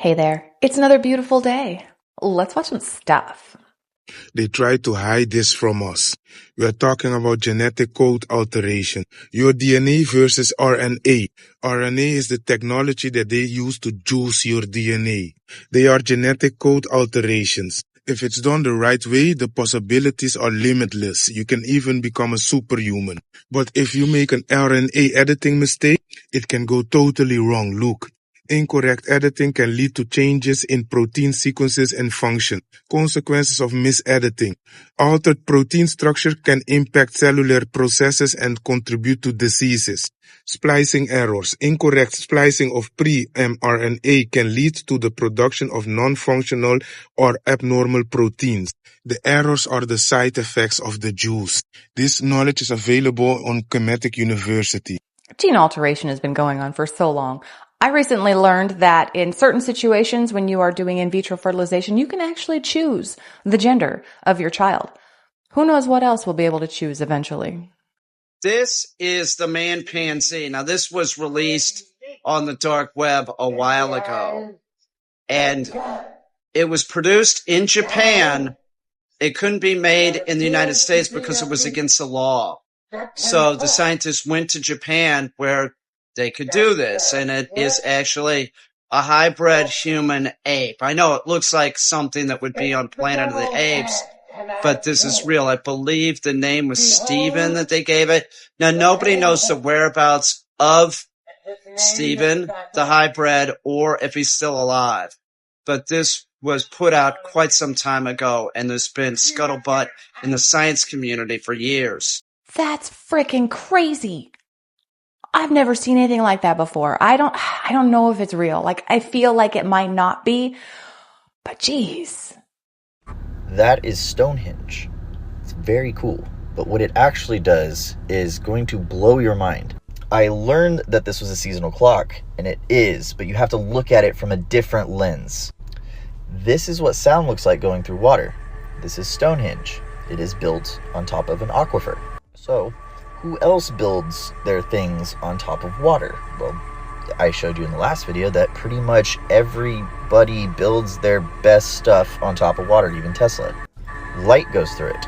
Hey there, it's another beautiful day. Let's watch some stuff. They try to hide this from us. We are talking about genetic code alteration. Your DNA versus RNA. RNA is the technology that they use to juice your DNA. They are genetic code alterations. If it's done the right way, the possibilities are limitless. You can even become a superhuman. But if you make an RNA editing mistake, it can go totally wrong. Look. Incorrect editing can lead to changes in protein sequences and function. Consequences of misediting. Altered protein structure can impact cellular processes and contribute to diseases. Splicing errors. Incorrect splicing of pre-mRNA can lead to the production of non-functional or abnormal proteins. The errors are the side effects of the juice. This knowledge is available on Kemetic University. Gene alteration has been going on for so long. I recently learned that in certain situations when you are doing in vitro fertilization, you can actually choose the gender of your child. Who knows what else we'll be able to choose eventually. This is the man pansy. Now, this was released on the dark web a while ago, and it was produced in Japan. It couldn't be made in the United States because it was against the law. So the scientists went to Japan where they could do this, and it is actually a hybrid human ape. I know it looks like something that would be on Planet of the Apes, but this is real. I believe the name was Steven that they gave it. Now, nobody knows the whereabouts of Steven, the hybrid, or if he's still alive. But this was put out quite some time ago, and there's been scuttlebutt in the science community for years. That's freaking crazy. I've never seen anything like that before. I don't know if it's real. Like, I feel like it might not be, but geez. That is Stonehenge. It's very cool. But what it actually does is going to blow your mind. I learned that this was a seasonal clock, and it is, but you have to look at it from a different lens. This is what sound looks like going through water. This is Stonehenge. It is built on top of an aquifer. So, who else builds their things on top of water? Well, I showed you in the last video that pretty much everybody builds their best stuff on top of water, even Tesla. Light goes through it.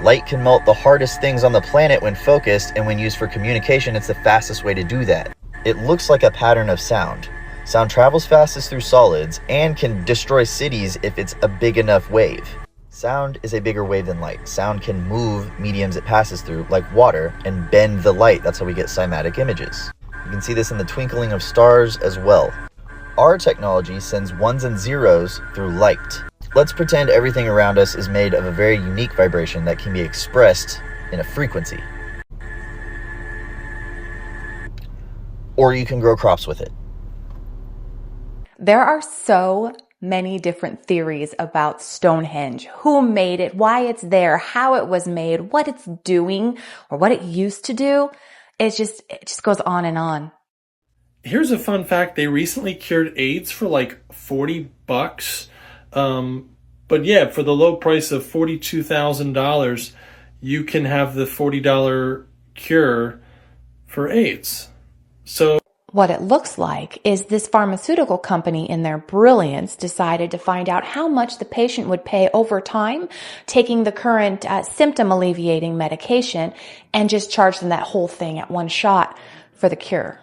Light can melt the hardest things on the planet when focused, and when used for communication, it's the fastest way to do that. It looks like a pattern of sound. Sound travels fastest through solids and can destroy cities if it's a big enough wave. Sound is a bigger wave than light. Sound can move mediums it passes through, like water, and bend the light. That's how we get cymatic images. You can see this in the twinkling of stars as well. Our technology sends ones and zeros through light. Let's pretend everything around us is made of a very unique vibration that can be expressed in a frequency. Or you can grow crops with it. There are so many different theories about Stonehenge, who made it, why it's there, how it was made, what it's doing, or what it used to do. It just goes on and on. Here's a fun fact. They recently cured AIDS for like $40. But yeah, for the low price of $42,000, you can have the $40 cure for AIDS. So what it looks like is this pharmaceutical company, in their brilliance, decided to find out how much the patient would pay over time taking the current symptom alleviating medication, and just charge them that whole thing at one shot for the cure.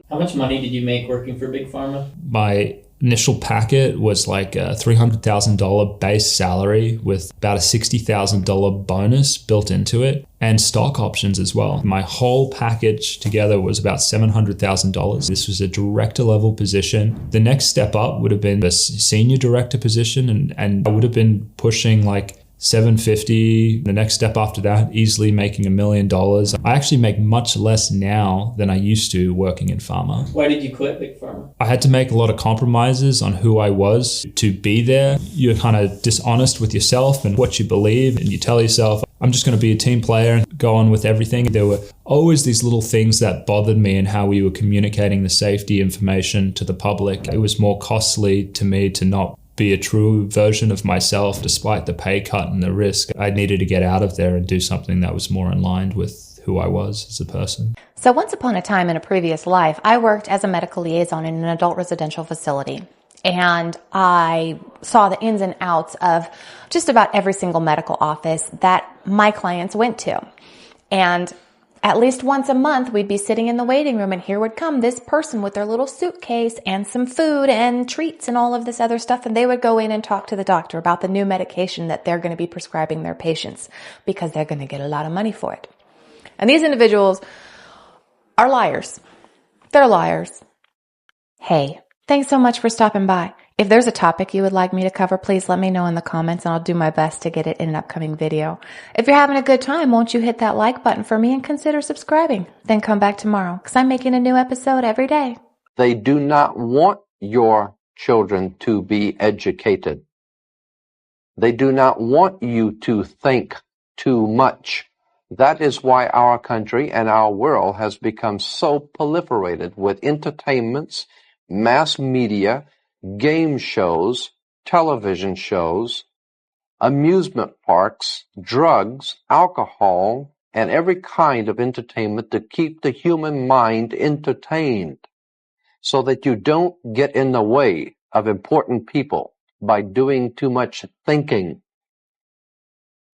How much money did you make working for Big Pharma? My initial packet was like a $300,000 base salary with about a $60,000 bonus built into it, and stock options as well. My whole package together was about $700,000. This was a director level position. The next step up would have been a senior director position, and I would have been pushing like $750. The next step after that, easily making $1 million. I actually make much less now than I used to working in pharma. Why did you quit Big Pharma? I had to make a lot of compromises on who I was to be there. You're kind of dishonest with yourself and what you believe, and you tell yourself, I'm just going to be a team player and go on with everything. There were always these little things that bothered me in how we were communicating the safety information to the public. It was more costly to me to not be a true version of myself despite the pay cut and the risk. I needed to get out of there and do something that was more in line with who I was as a person. So once upon a time in a previous life, I worked as a medical liaison in an adult residential facility. And I saw the ins and outs of just about every single medical office that my clients went to. And at least once a month, we'd be sitting in the waiting room and here would come this person with their little suitcase and some food and treats and all of this other stuff. And they would go in and talk to the doctor about the new medication that they're going to be prescribing their patients because they're going to get a lot of money for it. And these individuals are liars. They're liars. Hey, thanks so much for stopping by. If there's a topic you would like me to cover, please let me know in the comments and I'll do my best to get it in an upcoming video. If you're having a good time, won't you hit that like button for me and consider subscribing? Then come back tomorrow because I'm making a new episode every day. They do not want your children to be educated. They do not want you to think too much. That is why our country and our world has become so proliferated with entertainments, mass media, game shows, television shows, amusement parks, drugs, alcohol, and every kind of entertainment to keep the human mind entertained so that you don't get in the way of important people by doing too much thinking.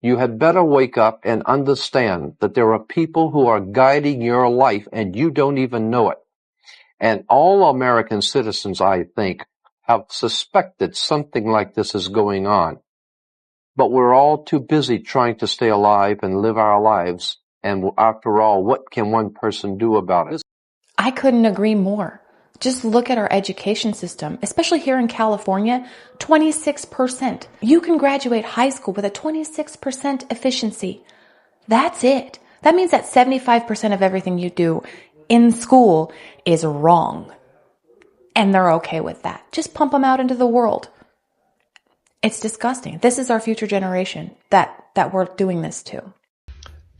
You had better wake up and understand that there are people who are guiding your life and you don't even know it. And all American citizens, I think, have suspected something like this is going on. But we're all too busy trying to stay alive and live our lives. And after all, what can one person do about it? I couldn't agree more. Just look at our education system, especially here in California, 26%. You can graduate high school with a 26% efficiency. That's it. That means that 75% of everything you do in school is wrong. And they're okay with that. Just pump them out into the world. It's disgusting. This is our future generation that we're doing this to.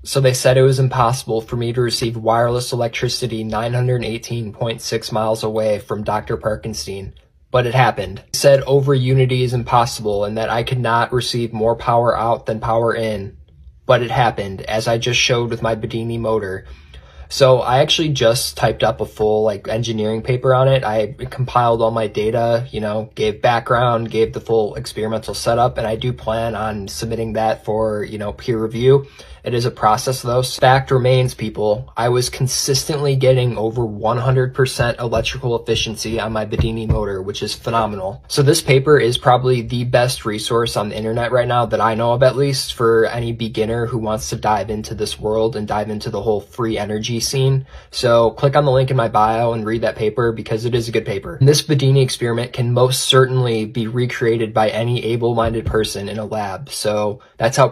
So they said it was impossible for me to receive wireless electricity 918.6 miles away from Dr. Parkenstein, but it happened. They said over unity is impossible and that I could not receive more power out than power in, but it happened, as I just showed with my Bedini motor. So I actually just typed up a full engineering paper on it. I compiled all my data, gave background, gave the full experimental setup, and I do plan on submitting that for, peer review. It is a process though. Fact remains, people, I was consistently getting over 100% electrical efficiency on my Bedini motor, which is phenomenal. So this paper is probably the best resource on the internet right now that I know of, at least, for any beginner who wants to dive into this world and dive into the whole free energy scene. So click on the link in my bio and read that paper because it is a good paper. And this Bedini experiment can most certainly be recreated by any able-minded person in a lab. So that's how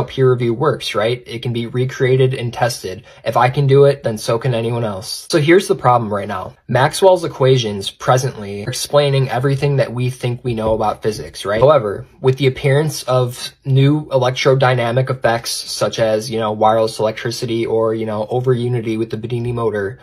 peer review works, right? It can be recreated and tested. If I can do it, then so can anyone else. So here's the problem right now. Maxwell's equations presently are explaining everything that we think we know about physics, right? However, with the appearance of new electrodynamic effects, such as, wireless electricity or, over unity with the Bedini motor,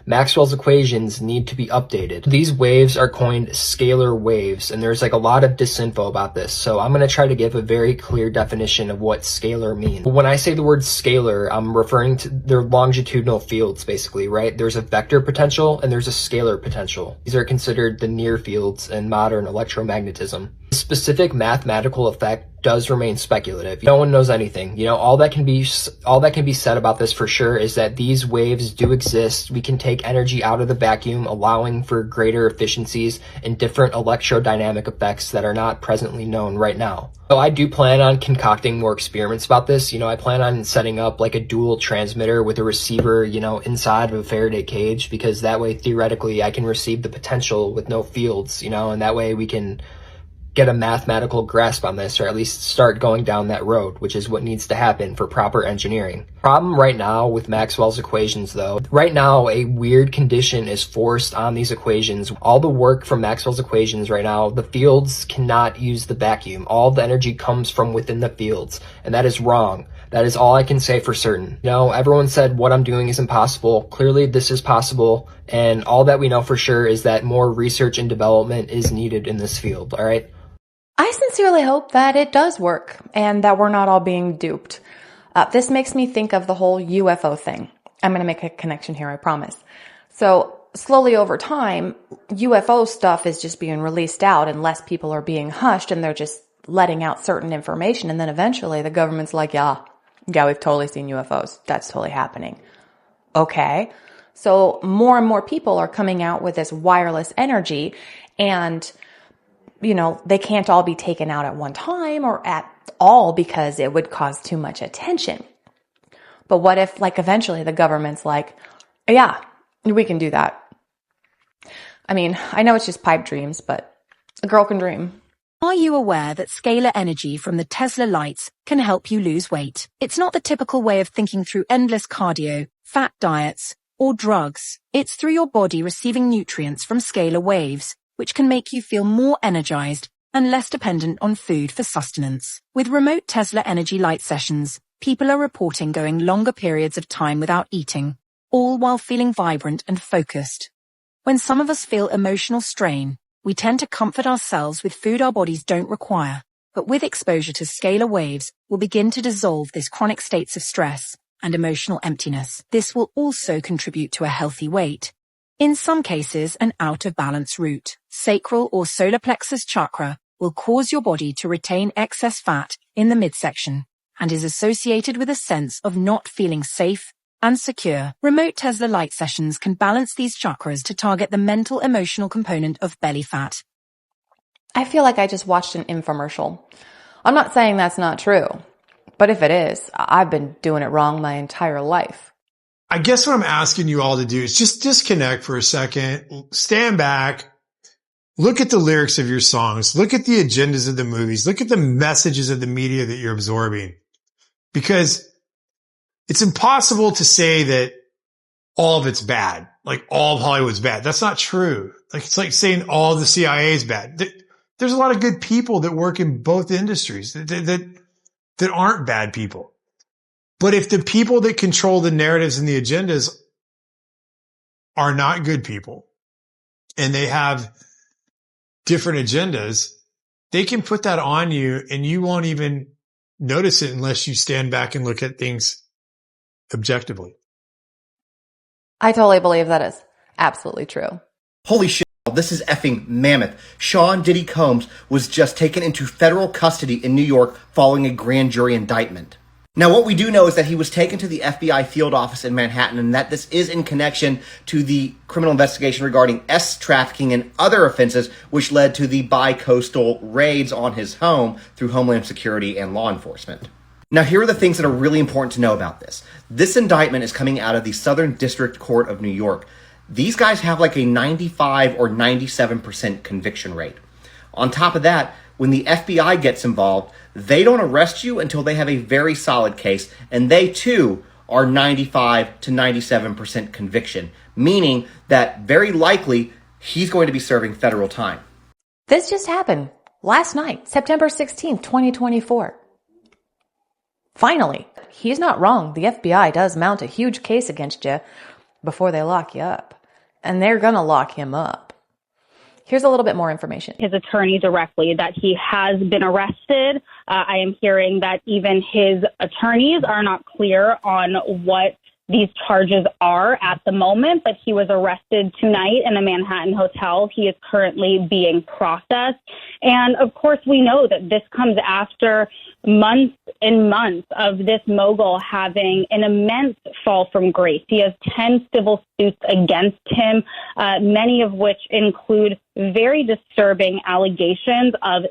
Maxwell's equations need to be updated. These waves are coined scalar waves, and there's a lot of disinfo about this, so I'm going to try to give a very clear definition of what scalar means. When I say the word scalar, I'm referring to their longitudinal fields, basically, right? There's a vector potential and there's a scalar potential. These are considered the near fields in modern electromagnetism. The specific mathematical effect does remain speculative. No one knows anything. All that can be said about this for sure is that these waves do exist. We can take energy out of the vacuum, allowing for greater efficiencies and different electrodynamic effects that are not presently known right now. So I do plan on concocting more experiments about this. I plan on setting up a dual transmitter with a receiver, inside of a Faraday cage, because that way theoretically I can receive the potential with no fields, and that way we can get a mathematical grasp on this, or at least start going down that road, which is what needs to happen for proper engineering. Problem right now with Maxwell's equations though, right now a weird condition is forced on these equations. All the work from Maxwell's equations right now, the fields cannot use the vacuum. All the energy comes from within the fields, and that is wrong. That is all I can say for certain. Everyone said what I'm doing is impossible. Clearly this is possible, and all that we know for sure is that more research and development is needed in this field, all right? I sincerely hope that it does work and that we're not all being duped. This makes me think of the whole UFO thing. I'm going to make a connection here, I promise. So slowly over time, UFO stuff is just being released out and less people are being hushed and they're just letting out certain information. And then eventually the government's like, yeah, we've totally seen UFOs. That's totally happening. Okay. So more and more people are coming out with this wireless energy and, they can't all be taken out at one time or at all because it would cause too much attention. But what if eventually the government's like, yeah, we can do that. I mean, I know it's just pipe dreams, but a girl can dream. Are you aware that scalar energy from the Tesla lights can help you lose weight? It's not the typical way of thinking through endless cardio, fat diets, or drugs. It's through your body receiving nutrients from scalar waves, which can make you feel more energized and less dependent on food for sustenance. With remote Tesla energy light sessions, people are reporting going longer periods of time without eating, all while feeling vibrant and focused. When some of us feel emotional strain, we tend to comfort ourselves with food our bodies don't require, but with exposure to scalar waves, we'll begin to dissolve these chronic states of stress and emotional emptiness. This will also contribute to a healthy weight. In some cases, an out-of-balance route, sacral or solar plexus chakra, will cause your body to retain excess fat in the midsection and is associated with a sense of not feeling safe and secure. Remote Tesla light sessions can balance these chakras to target the mental emotional component of belly fat. I feel like I just watched an infomercial. I'm not saying that's not true, but if it is, I've been doing it wrong my entire life. I guess what I'm asking you all to do is just disconnect for a second, stand back, look at the lyrics of your songs, look at the agendas of the movies, look at the messages of the media that you're absorbing. Because it's impossible to say that all of it's bad, like all of Hollywood's bad. That's not true. It's like saying all of the CIA is bad. There's a lot of good people that work in both industries that aren't bad people. But if the people that control the narratives and the agendas are not good people and they have different agendas, they can put that on you and you won't even notice it unless you stand back and look at things objectively. I totally believe that is absolutely true. Holy shit, this is effing mammoth. Sean Diddy Combs was just taken into federal custody in New York following a grand jury indictment. Now, what we do know is that he was taken to the FBI field office in Manhattan and that this is in connection to the criminal investigation regarding trafficking and other offenses, which led to the bi-coastal raids on his home through Homeland Security and law enforcement. Now, here are the things that are really important to know about this. This indictment is coming out of the Southern District Court of New York. These guys have like a 95 or 97% conviction rate. On top of that, when the FBI gets involved, they don't arrest you until they have a very solid case, and they too are 95 to 97% conviction, meaning that very likely he's going to be serving federal time. This just happened last night, September 16th, 2024. Finally, he's not wrong. The FBI does mount a huge case against you before they lock you up, and they're going to lock him up. Here's a little bit more information. His attorney directly that he has been arrested. I am hearing that even his attorneys are not clear on what these charges are at the moment, but he was arrested tonight in a Manhattan hotel. He is currently being processed. And of course, we know that this comes after months and months of this mogul having an immense fall from grace. He has 10 civil suits against him, many of which include very disturbing allegations of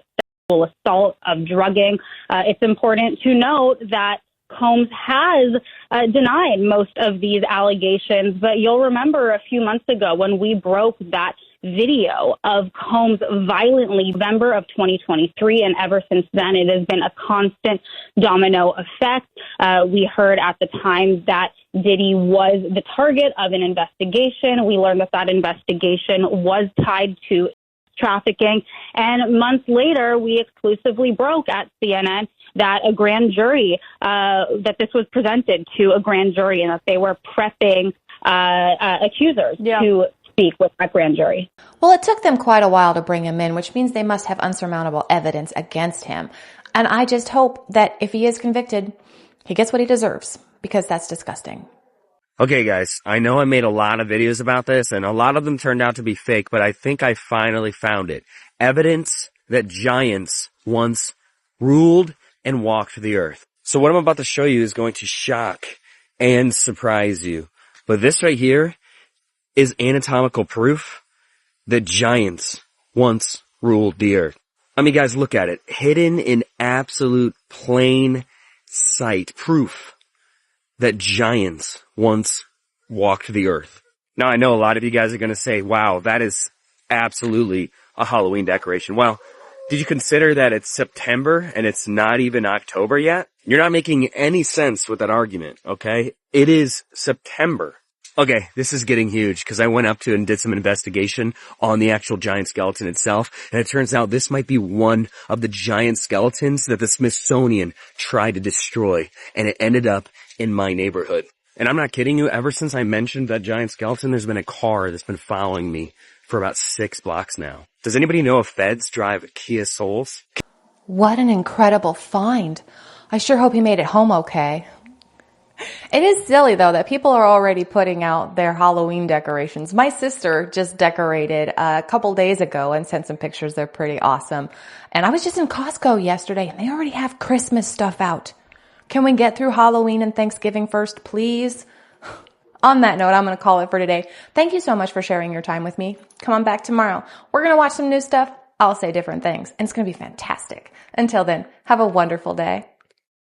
sexual assault, of drugging. It's important to note that Combs has denied most of these allegations, but you'll remember a few months ago when we broke that video of Combs violently November of 2023, and ever since then it has been a constant domino effect. We heard at the time that Diddy was the target of an investigation. We learned that investigation was tied to trafficking, and months later we exclusively broke at CNN that a grand jury, that this was presented to a grand jury and that they were prepping accusers to speak with that grand jury. Well, it took them quite a while to bring him in, which means they must have unsurmountable evidence against him. And I just hope that if he is convicted, he gets what he deserves, because that's disgusting. Okay, guys, I know I made a lot of videos about this, and a lot of them turned out to be fake, but I think I finally found it. Evidence that giants once ruled and walked the earth. So what I'm about to show you is going to shock and surprise you. But this right here is anatomical proof that giants once ruled the earth. I mean, guys, look at it. Hidden in absolute plain sight. Proof that giants once walked the earth. Now, I know a lot of you guys are going to say, wow, that is absolutely a Halloween decoration. Well, did you consider that it's September and it's not even October yet? You're not making any sense with that argument, okay? It is September. Okay, this is getting huge because I went up to and did some investigation on the actual giant skeleton itself, and it turns out this might be one of the giant skeletons that the Smithsonian tried to destroy, and it ended up in my neighborhood. And I'm not kidding you, ever since I mentioned that giant skeleton, there's been a car that's been following me for about 6 blocks now. Does anybody know if feds drive Kia Souls? What an incredible find. I sure hope he made it home okay. It is silly, though, that people are already putting out their Halloween decorations. My sister just decorated a couple days ago and sent some pictures. They're pretty awesome. And I was just in Costco yesterday, and they already have Christmas stuff out. Can we get through Halloween and Thanksgiving first, please? On that note, I'm going to call it for today. Thank you so much for sharing your time with me. Come on back tomorrow. We're going to watch some new stuff. I'll say different things, and it's going to be fantastic. Until then, have a wonderful day.